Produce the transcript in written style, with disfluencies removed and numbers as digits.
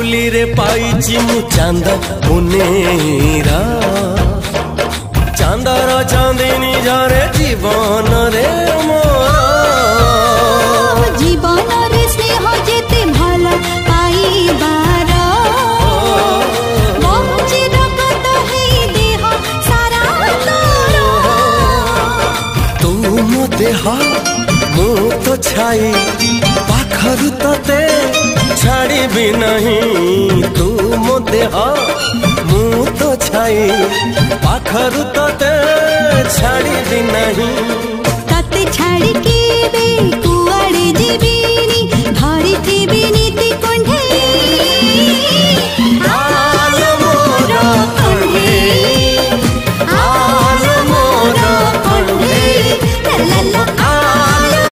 धूली रे पाइची मु चांदा मुनेरा चांदार चांदिनी जारे जीवन रे मोरा जीवन रे स्नेह जेते भला पाइबार मोचिर कत हेई देह सारा तू मो देह मु तो छाई पाखरु तते छाड़ी भी नहीं तू मो देह मु तो छाई पाखरु तते छाड़ी भी नहीं तते छाड़ी